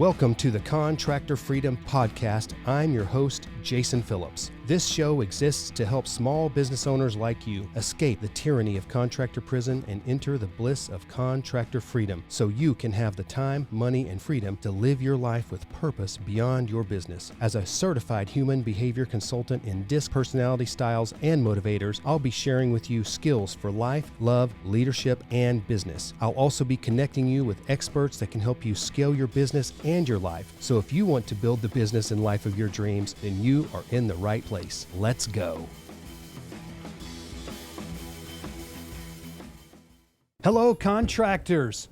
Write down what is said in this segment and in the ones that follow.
Welcome to the Contractor Freedom Podcast. I'm your host, Jason Phillips. This show exists to help small business owners like you escape the tyranny of contractor prison and enter the bliss of contractor freedom so you can have the time, money, and freedom to live your life with purpose beyond your business. As a certified human behavior consultant in DISC personality styles and motivators, I'll be sharing with you skills for life, love, leadership, and business. I'll also be connecting you with experts that can help you scale your business and your life. So if you want to build the business and life of your dreams, then you are in the right place. Let's go. Hello, contractors.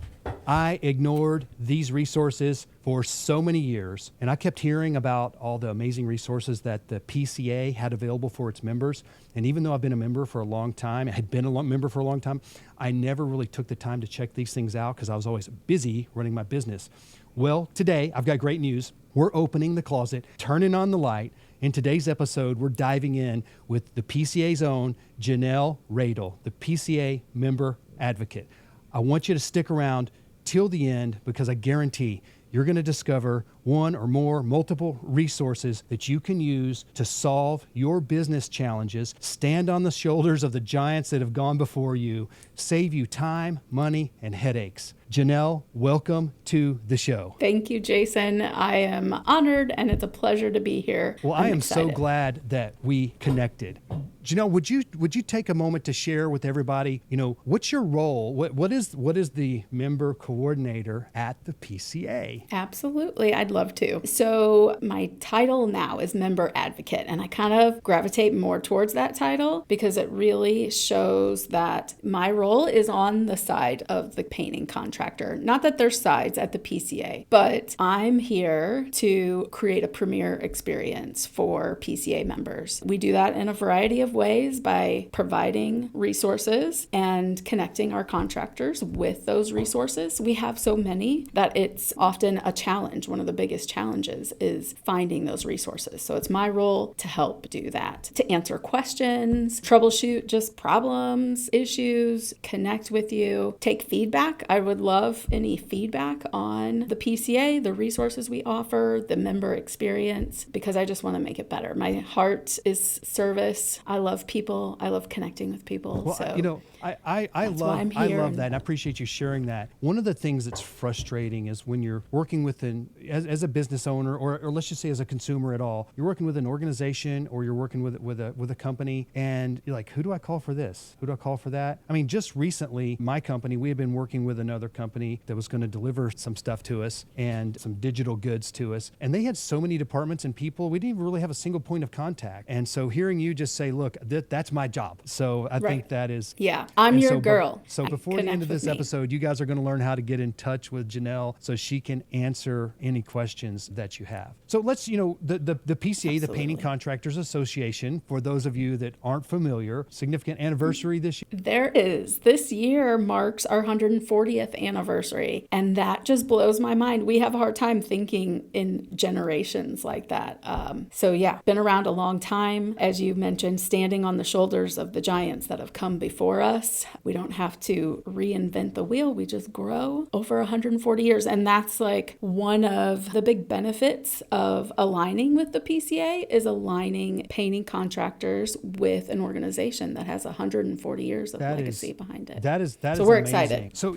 I ignored these resources for so many years, and I kept hearing about all the amazing resources that the PCA had available for its members. And even though I've been a member for a long time, I had been a member for a long time, I never really took the time to check these things out because I was always busy running my business. Well, today I've got great news. We're opening the closet, turning on the light. In today's episode, we're diving in with the PCA's own Janelle Radel, the PCA member advocate. I want you to stick around till the end because I guarantee you're going to discover one or more multiple resources that you can use to solve your business challenges, stand on the shoulders of the giants that have gone before you, save you time, money, and headaches. Janelle, welcome to the show. Thank you, Jason. I am honored and it's a pleasure to be here. Well, I am so glad that we connected. Janelle, would you take a moment to share with everybody, what's your role? What is the member coordinator at the PCA? Absolutely. I'd love to. So my title now is member advocate, and I kind of gravitate more towards that title because it really shows that my role is on the side of the painting contractor. Not that there's sides at the PCA, but I'm here to create a premier experience for PCA members. We do that in a variety of ways by providing resources and connecting our contractors with those resources. We have so many that it's often a challenge. One of the biggest challenges is finding those resources. So it's my role to help do that, to answer questions, troubleshoot just problems, issues, connect with you, take feedback. I would love any feedback on the PCA, the resources we offer, the member experience, because I just want to make it better. My heart is service. I love people. I love connecting with people. Well, so I love that, and I appreciate you sharing that. One of the things that's frustrating is when you're working with as a business owner, or let's just say as a consumer at all, you're working with an organization or you're working with a company, and you're like, who do I call for this? Who do I call for that? I mean, just recently, my company, we had been working with another company that was going to deliver some stuff to us and some digital goods to us, and they had so many departments and people, we didn't even really have a single point of contact. And so hearing you just say, look, that's my job. So I think that is... Yeah, I'm your girl. So before the end of this episode, you guys are going to learn how to get in touch with Janelle so she can answer any questions that you have. So let's, the PCA, Absolutely. The Painting Contractors Association, for those of you that aren't familiar, significant anniversary this year? There is. This year marks our 140th anniversary, and that just blows my mind. We have a hard time thinking in generations like that. Been around a long time. As you mentioned, standing on the shoulders of the giants that have come before us. We don't have to reinvent the wheel. We just grow over 140 years. And that's like one of the big benefits of aligning with the PCA is aligning painting contractors with an organization that has 140 years of legacy behind it. That is so we're amazing. Excited. So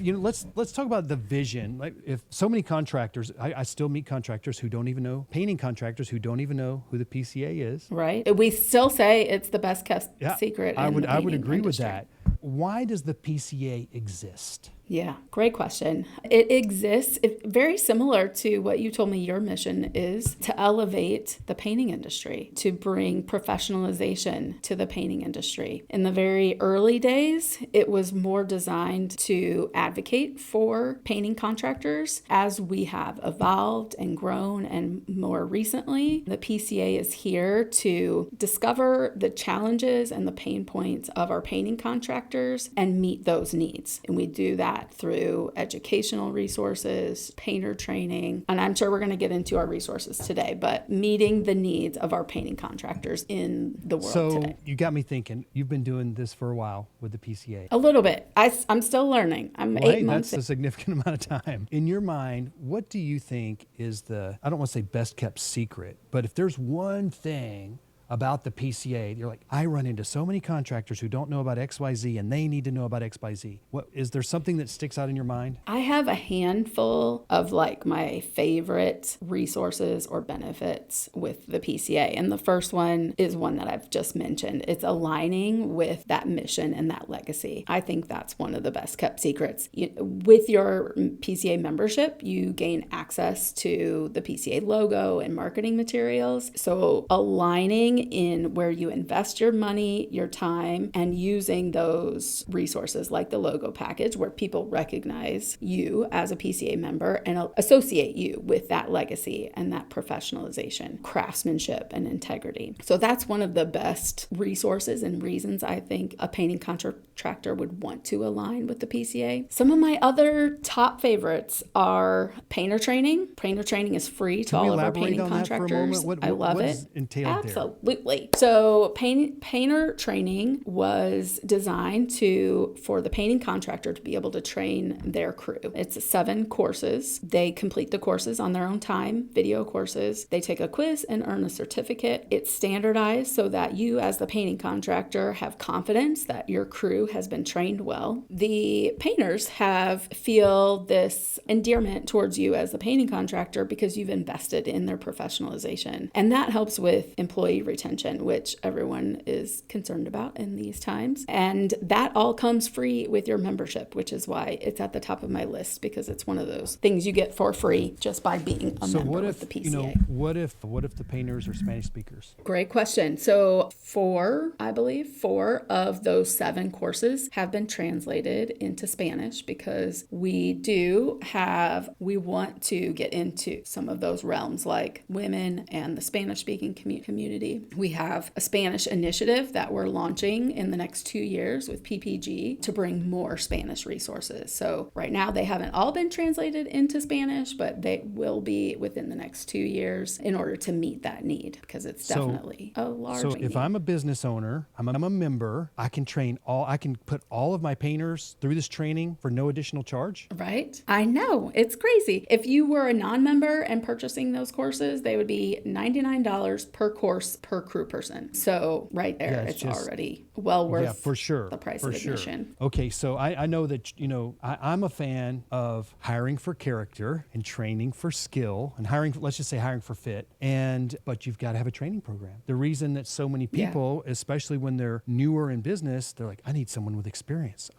let's talk about the vision. Like, if so many contractors, I still meet contractors who don't even know, painting contractors who don't even know who the PCA is. Right. We still say it's the best kept secret. I would agree industry. with that. Why does the PCA exist? Yeah, great question. It exists very similar to what you told me your mission is, to elevate the painting industry, to bring professionalization to the painting industry. In the very early days, it was more designed to advocate for painting contractors. As we have evolved and grown, and more recently, the PCA is here to discover the challenges and the pain points of our painting contractors and meet those needs. And we do that that through educational resources, painter training, and I'm sure we're going to get into our resources today, but meeting the needs of our painting contractors in the world today. So you got me thinking, you've been doing this for a while with the PCA. A little bit. I'm still learning. I'm 8 months That's a significant amount of time. In your mind, what do you think is I don't want to say best kept secret, but if there's one thing about the PCA, you're like, I run into so many contractors who don't know about XYZ and they need to know about XYZ. Is there something that sticks out in your mind? I have a handful of like my favorite resources or benefits with the PCA. And the first one is one that I've just mentioned. It's aligning with that mission and that legacy. I think that's one of the best kept secrets. With your PCA membership, you gain access to the PCA logo and marketing materials. So aligning in where you invest your money, your time, and using those resources like the logo package where people recognize you as a PCA member and associate you with that legacy and that professionalization, craftsmanship, and integrity. So that's one of the best resources and reasons I think a painting contractor would want to align with the PCA. Some of my other top favorites are painter training. Painter training is free to all of our painting contractors. I love it. Is entailed Absolutely. So painter training was designed for the painting contractor to be able to train their crew. It's 7 courses. They complete the courses on their own time, video courses. They take a quiz and earn a certificate. It's standardized so that you as the painting contractor have confidence that your crew has been trained well. The painters feel this endearment towards you as the painting contractor because you've invested in their professionalization. And that helps with employee retention, which everyone is concerned about in these times. And that all comes free with your membership, which is why it's at the top of my list, because it's one of those things you get for free just by being a member of the PCA. What if the painters are Spanish speakers? Great question. So I believe 4 of those 7 courses have been translated into Spanish because we want to get into some of those realms like women and the Spanish speaking community. We have a Spanish initiative that we're launching in the next 2 years with PPG to bring more Spanish resources. So right now they haven't all been translated into Spanish, but they will be within the next 2 years in order to meet that need because it's definitely a large need. So if I'm a business owner, I'm a member, I can put all of my painters through this training for no additional charge? Right? I know. It's crazy. If you were a non-member and purchasing those courses, they would be $99 per course per crew person. So right there, it's already well worth for sure. the price of admission. Okay, so I know that, I'm a fan of hiring for character and training for skill and let's just say hiring for fit. But you've got to have a training program. The reason that so many people, especially when they're newer in business, they're like, I need someone with experience.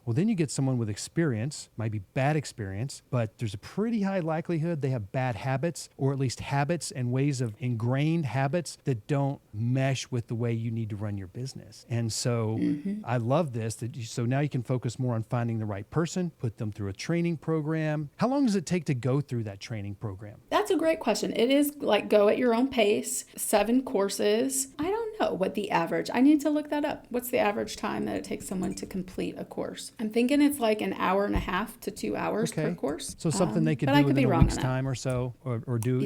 Well, then you get someone with experience, might be bad experience, but there's a pretty high likelihood they have bad habits, or at least habits and ways of ingrained habits that don't mesh with the way you need to run your business. And so I love this. So now you can focus more on finding the right person, put them through a training program. How long does it take to go through that training program? That's a great question. It is like go at your own pace, 7 courses. I don't know what the average, I need to look that up. What's the average time that it takes someone to complete a course? I'm thinking it's like an hour and a half to 2 hours per course. So something they could do within a week's time or so, or do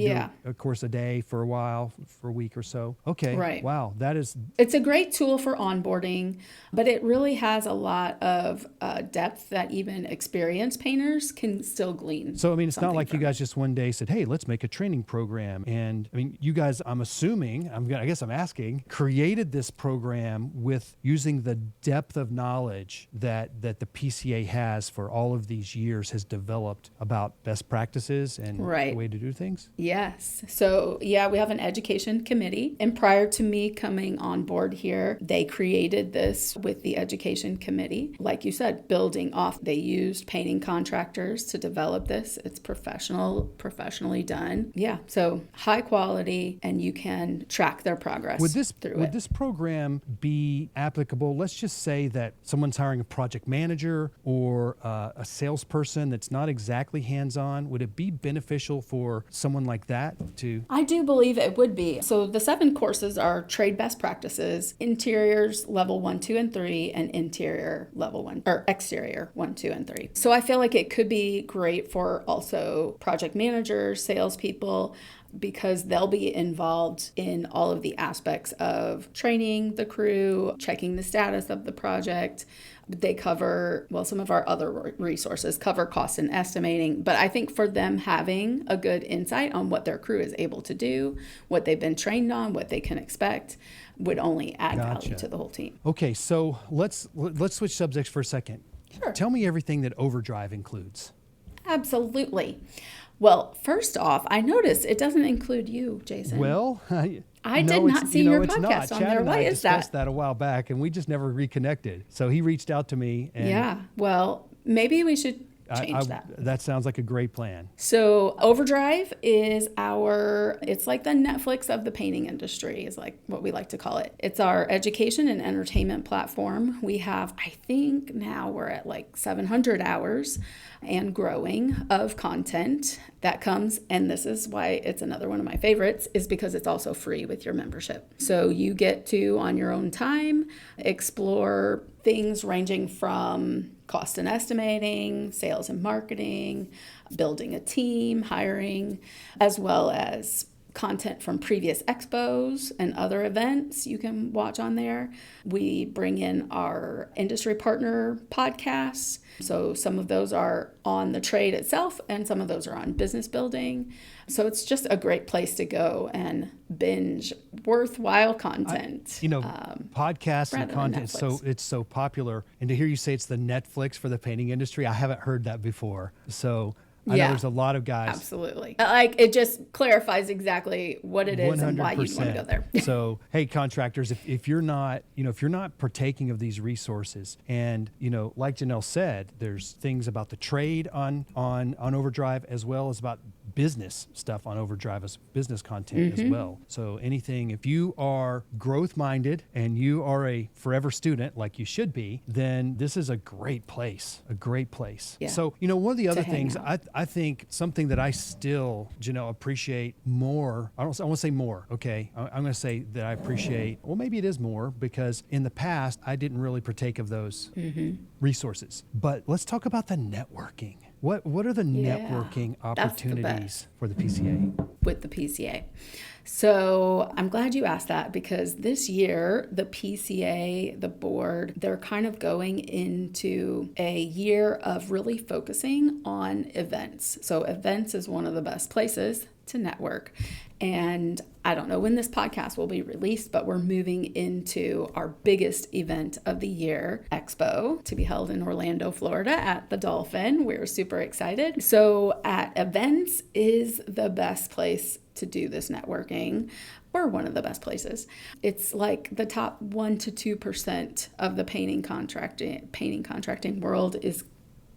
a course a day for a while, for a week or so. Okay. Right. Wow. It's a great tool for onboarding, but it really has a lot of depth that even experienced painters can still glean. So, it's not like you guys just one day said, hey, let's make a training program. And you guys, I'm assuming, I guess I'm asking, created this program with using the depth of knowledge that the PCA has for all of these years has developed about best practices and the way to do things? Yes. So, we have an education committee. And prior to me coming on board here, they created this with the education committee. Like you said, building off, they used painting contractors to develop this. It's professionally done. Yeah. So high quality, and you can track their progress through Would it. this program be applicable? Let's just say that someone's hiring a project manager or a salesperson that's not exactly hands-on. Would it be beneficial for someone like that to? I do believe it would be. So the 7 courses are trade best practices, interiors level 1, 2, and 3, and interior level 1, or exterior 1, 2, and 3. So I feel like it could be great for also project managers, salespeople, because they'll be involved in all of the aspects of training the crew, checking the status of the project. They cover, well, some of our other resources cover cost and estimating, but I think for them having a good insight on what their crew is able to do, what they've been trained on, what they can expect, would only add value to the whole team. Okay, so let's switch subjects for a second. Sure. Tell me everything that Overdrive includes. Absolutely. Well, first off, I noticed it doesn't include you, Jason. Well, I did not see your podcast on Chad there. and Why I is that? discussed that a while back, and we just never reconnected. So he reached out to me, and Yeah. Well, maybe we should change that. That sounds like a great plan. So Overdrive is it's like the Netflix of the painting industry, is like what we like to call it. It's our education and entertainment platform. We have, I think now we're at like 700 hours and growing of content that comes. And this is why it's another one of my favorites, is because it's also free with your membership. So you get to, on your own time, explore things ranging from cost and estimating, sales and marketing, building a team, hiring, as well as content from previous expos and other events you can watch on there. We bring in our industry partner podcasts. So some of those are on the trade itself and some of those are on business building. So it's just a great place to go and binge worthwhile content. Podcasts and rather than content, Netflix. it's so popular. And to hear you say it's the Netflix for the painting industry, I haven't heard that before. So I know Yeah. there's a lot of guys. Absolutely. Like, it just clarifies exactly what it is and why you want to go there. So, hey, contractors, if you're not, if you're not partaking of these resources, and like Janelle said, there's things about the trade on Overdrive, as well as about business stuff on Overdrive, as business content as well. So anything, if you are growth minded and you are a forever student like you should be, then this is a great place. Yeah. So one of the other hang things out. I think something that I still, appreciate more. I want to say more. Okay, I'm going to say that I appreciate. Well, maybe it is more, because in the past I didn't really partake of those resources. But let's talk about the networking. What are the networking that's the opportunities best. for the PCA? With the PCA. So I'm glad you asked that, because this year, the PCA, the board, they're kind of going into a year of really focusing on events. So events is one of the best places to network. And I don't know when this podcast will be released, but we're moving into our biggest event of the year, Expo, to be held in Orlando, Florida at the Dolphin. We're super excited. So at events is the best place to do this networking, or one of the best places. It's like the top 1 to 2% of the painting contracting world is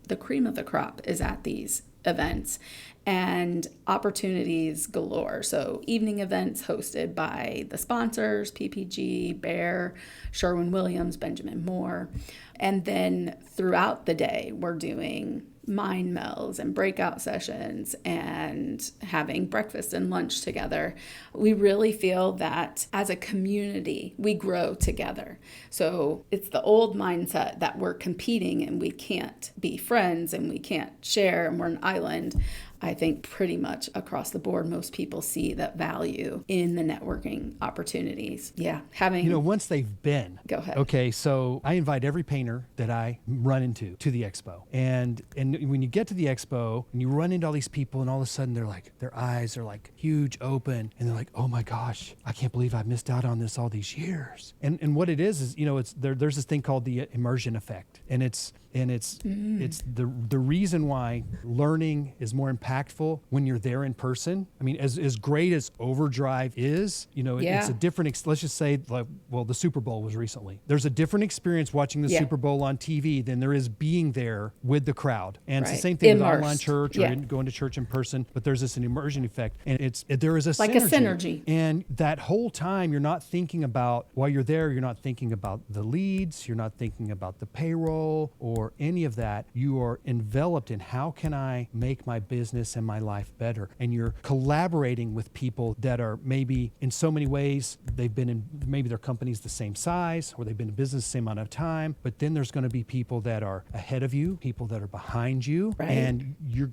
the cream of the crop is at these events, and opportunities galore. So evening events hosted by the sponsors, PPG, Bear, Sherwin-Williams, Benjamin Moore. And then throughout the day, we're doing mind melds and breakout sessions and having breakfast and lunch together. We really feel that as a community, we grow together. So it's the old mindset that we're competing and we can't be friends and we can't share and we're an island. I think pretty much across the board, most people see that value in the networking opportunities. Yeah, once they've been. Go ahead. Okay, so I invite every painter that I run into to the expo. And when you get to the expo and you run into all these people, and all of a sudden their eyes are like huge open, and they're like, oh my gosh, I can't believe I missed out on this all these years. And what it is it's there's this thing called the immersion effect. And it's the reason why learning is more impactful impactful when you're there in person. I mean, as great as Overdrive is, it's a different, let's just say, the Super Bowl was recently. There's a different experience watching the Super Bowl on TV than there is being there with the crowd. And it's the same thing with online church or going to church in person, but there's this an immersion effect. And there is a like a synergy. And that whole time you're not thinking about, while you're there, you're not thinking about the leads, you're not thinking about the payroll or any of that. You are enveloped in how can I make my business and my life better? And you're collaborating with people that are maybe in so many ways, they've been in, maybe their company's the same size or they've been in business the same amount of time, but then there's going to be people that are ahead of you, people that are behind you, and you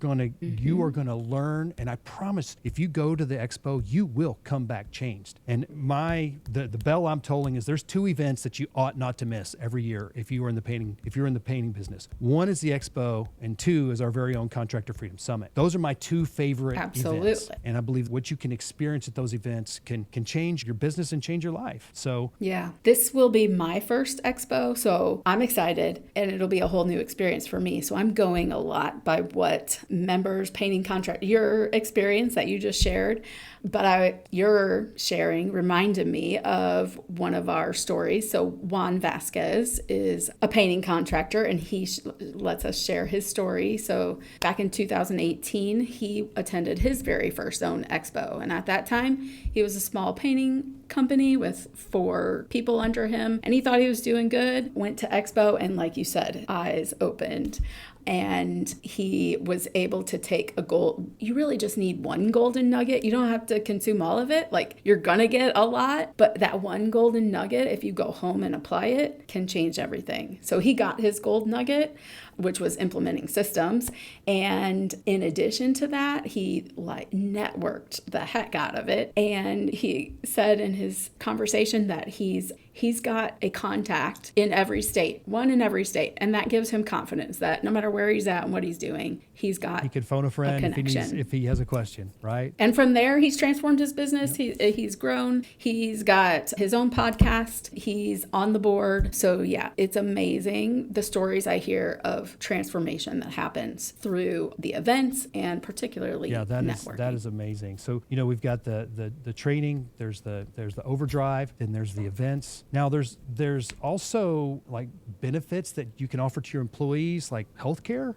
are going to learn. And I promise, if you go to the expo, you will come back changed. And the bell I'm tolling is there's 2 events that you ought not to miss every year if you're in the painting business. One is the expo, and 2 is our very own Contractor Freedom Summit. Those are my 2 favorite events. And I believe what you can experience at those events can change your business and change your life. So yeah, this will be my first expo, so I'm excited, and it'll be a whole new experience for me. So I'm going a lot by what members, painting contract, your experience that you just shared, but your sharing reminded me of one of our stories. So Juan Vasquez is a painting contractor, and he lets us share his story. So back in 2018, he attended his very first own expo, and at that time, he was a small painting company with 4 people under him, and he thought he was doing good. Went to expo, and like you said, eyes opened. And he was able to take you really just need one golden nugget. You don't have to consume all of it. Like, you're gonna get a lot, but that one golden nugget, if you go home and apply it, can change everything. So he got his gold nugget, which was implementing systems. And in addition to that, he networked the heck out of it. And he said in his conversation that he's got a contact in every state, one in every state. And that gives him confidence that no matter where he's at and what he's doing, he could phone a friend if he has a question, right? And from there, he's transformed his business. Yep. He's grown. He's got his own podcast. He's on the board. So yeah, it's amazing the stories I hear of transformation that happens through the events and particularly networking. That is amazing. So we've got the training. There's the Overdrive. Then there's the events. Now there's also like benefits that you can offer to your employees, like healthcare.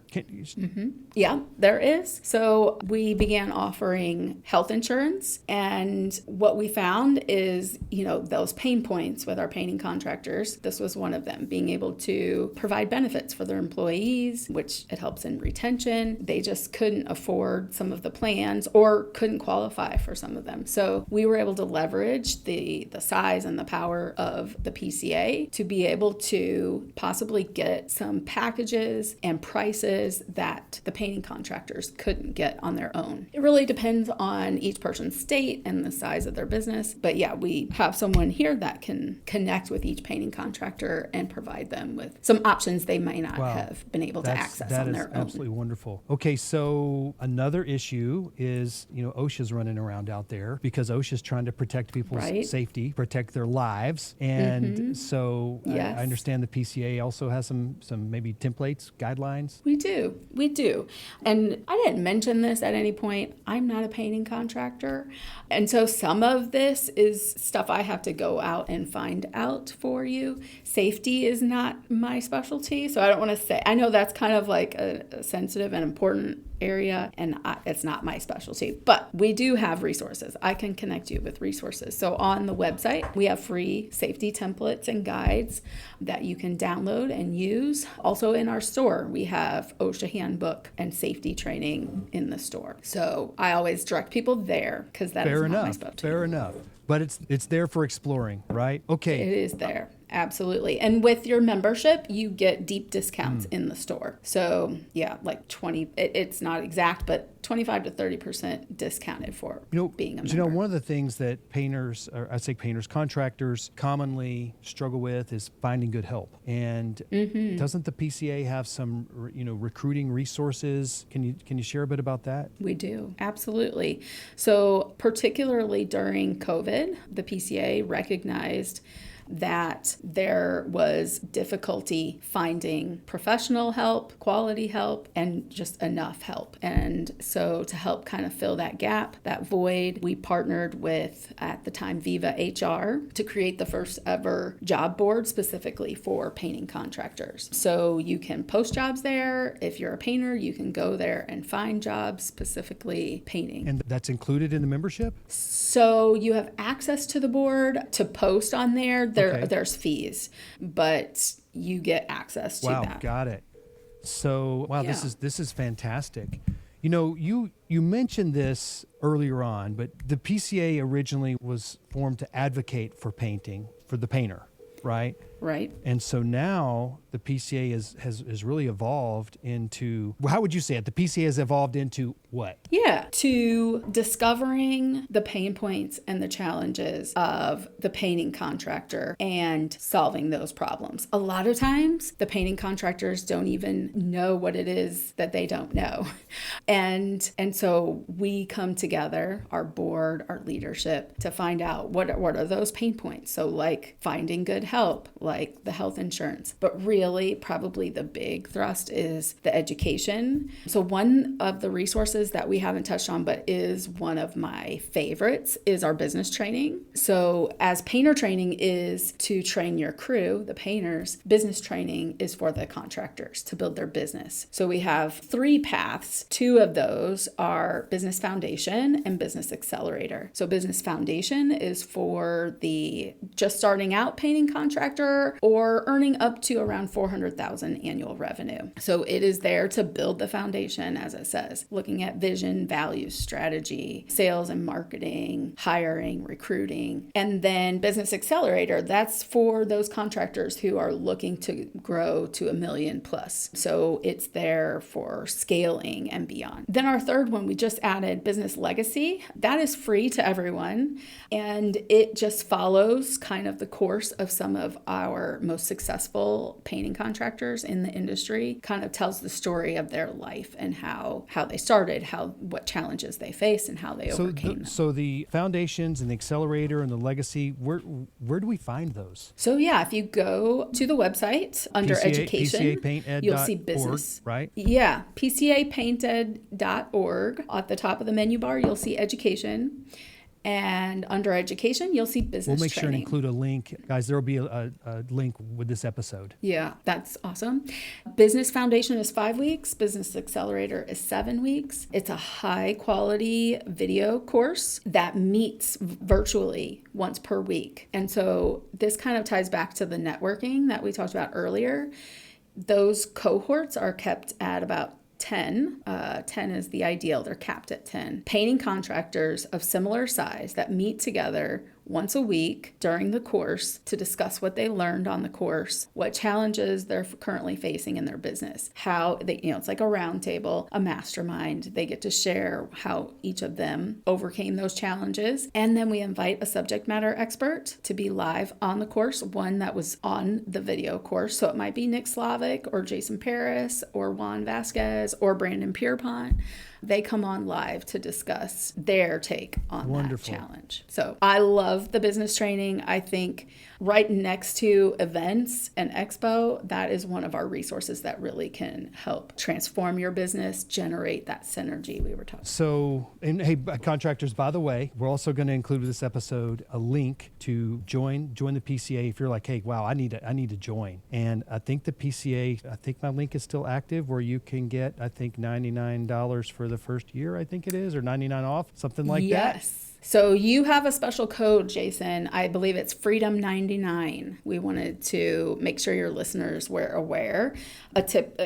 Yeah, there is. So we began offering health insurance, and what we found is, those pain points with our painting contractors, this was one of them, being able to provide benefits for their employees, which it helps in retention. They just couldn't afford some of the plans or couldn't qualify for some of them. So we were able to leverage the size and the power of the PCA to be able to possibly get some packages and prices that the painting contractors couldn't get on their own. It really depends on each person's state and the size of their business. But yeah, we have someone here that can connect with each painting contractor and provide them with some options they might not have been able to access on their own. That is absolutely wonderful. Okay, so another issue is, OSHA's running around out there because OSHA's trying to protect people's safety, protect their lives. And so I understand the PCA also has some maybe templates, guidelines. We do. And I didn't mention this at any point. I'm not a painting contractor. And so some of this is stuff I have to go out and find out for you. Safety is not my specialty. So I don't want to say, I know that's kind of like a sensitive and important area, and it's not my specialty, but we do have resources. I can connect you with resources. So on the website, we have free safety templates and guides that you can download and use. Also in our store, we have OSHA handbook and safety training in the store. So I always direct people there because that is not my specialty. Fair enough. But it's there for exploring, right? Okay. It is there. Absolutely. And with your membership, you get deep discounts in the store. So yeah, like 20, it's not exact, but 25 to 30% discounted for being a member. One of the things that contractors commonly struggle with is finding good help. And doesn't the PCA have some, recruiting resources? Can you share a bit about that? We do. Absolutely. So particularly during COVID, the PCA recognized that there was difficulty finding professional help, quality help, and just enough help. And so to help kind of fill that gap, that void, we partnered with, at the time, Viva HR to create the first ever job board specifically for painting contractors. So you can post jobs there. If you're a painter, you can go there and find jobs specifically painting. And that's included in the membership? So you have access to the board to post on there. Okay. There's fees, but you get access to Wow, that. got it. So, wow, Yeah. this is fantastic. You know, you mentioned this earlier on, but the PCA originally was formed to advocate for painting, for the painter, right? Right. And so now the PCA has really evolved into, well, how would you say it? The PCA has evolved into what? Yeah, to discovering the pain points and the challenges of the painting contractor and solving those problems. A lot of times, the painting contractors don't even know what it is that they don't know. And so we come together, our board, our leadership, to find out what are those pain points. So like finding good help, like the health insurance. But really, probably the big thrust is the education. So one of the resources that we haven't touched on, but is one of my favorites, is our business training. So as painter training is to train your crew, the painters, business training is for the contractors to build their business. So we have 3 paths. 2 of those are Business Foundation and Business Accelerator. So Business Foundation is for the just starting out painting contractor or earning up to around $400,000 annual revenue. So it is there to build the foundation, as it says, looking at vision, values, strategy, sales and marketing, hiring, recruiting. And then Business Accelerator, that's for those contractors who are looking to grow to $1 million plus. So it's there for scaling and beyond. Then our third one, we just added Business Legacy. That is free to everyone. And it just follows kind of the course of some of our most successful painting contractors in the industry, kind of tells the story of their life and how they started, what challenges they faced and how they overcame them. So the foundations and the accelerator and the legacy, where do we find those? So yeah, if you go to the website under education, PCAPaintEd.org, you'll see business. Right? Yeah, PCAPaintEd.org. At the top of the menu bar, you'll see education. And under education, you'll see business We'll make sure and training. include a link. Guys, there will be a link with this episode. Yeah, that's awesome. Business Foundation is 5 weeks. Business Accelerator is 7 weeks. It's a high quality video course that meets virtually once per week. And so this kind of ties back to the networking that we talked about earlier. Those cohorts are kept at about 10. 10 is the ideal. They're capped at 10. Painting contractors of similar size that meet together once a week during the course to discuss what they learned on the course, what challenges they're currently facing in their business, how they, it's like a round table, a mastermind. They get to share how each of them overcame those challenges. And then we invite a subject matter expert to be live on the course, one that was on the video course. So it might be Nick Slavic or Jason Paris or Juan Vasquez or Brandon Pierpont. They come on live to discuss their take on that challenge. So I love the business training. I think right next to events and expo, that is one of our resources that really can help transform your business, generate that synergy we were talking about. So, and hey, contractors, by the way, we're also going to include with this episode a link to join the PCA if you're like, hey, wow, I need to join. And I think the PCA, I think my link is still active where you can get, I think, $99 for the first year, I think it is, or 99 off, something like that. Yes. So you have a special code, Jason. I believe it's Freedom99. We wanted to make sure your listeners were aware.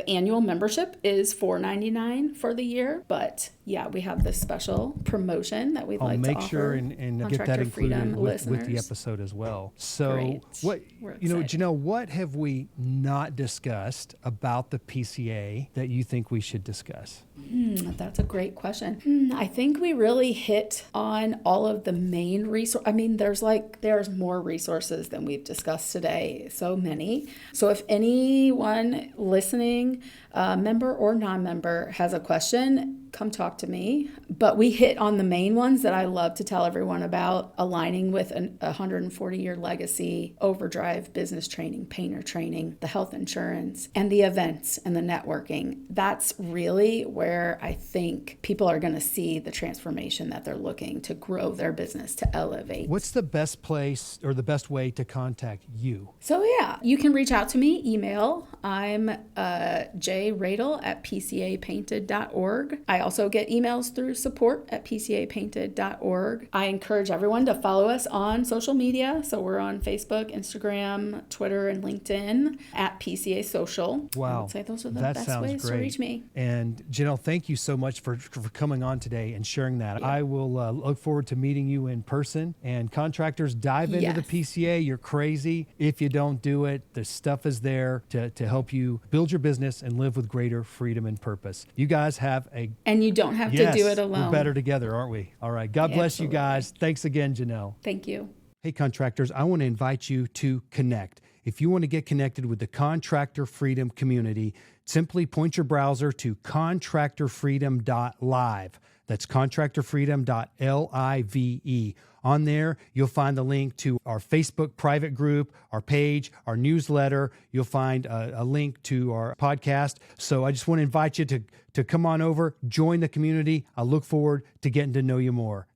Annual membership is $4.99 for the year, but yeah, we have this special promotion that we'd like to offer. I'll make sure and get that included with the episode as well. So Great. What Janelle, what have we not discussed about the PCA that you think we should discuss? That's a great question. I think we really hit on all of the main resources. I mean, there's more resources than we've discussed today. So many. So if anyone listening, member or non-member, has a question, come talk to me. But we hit on the main ones that I love to tell everyone about: aligning with a 140-year legacy, overdrive business training, painter training, the health insurance, and the events and the networking. That's really where I think people are going to see the transformation that they're looking to grow their business, to elevate. What's the best place or the best way to contact you? So yeah, you can reach out to me, email. I'm jradel@pcapainted.org. I also get emails through support@pcapainted.org. I encourage everyone to follow us on social media. So we're on Facebook, Instagram, Twitter, and LinkedIn @PCA Social. Wow. I would say those are the That best sounds ways great. to reach me. And Janelle, thank you so much for coming on today and sharing that. I will look forward to meeting you in person. And contractors, dive into the PCA. You're crazy if you don't do it. The stuff is there to help you build your business and live with greater freedom and purpose. You guys have And you don't have to do it alone. We're better together, aren't we? All right. God bless you guys. Thanks again, Janelle. Thank you. Hey, contractors, I want to invite you to connect. If you want to get connected with the Contractor Freedom community, simply point your browser to contractorfreedom.live. That's contractorfreedom.live. On there, you'll find the link to our Facebook private group, our page, our newsletter. You'll find a link to our podcast. So I just want to invite you to come on over, join the community. I look forward to getting to know you more.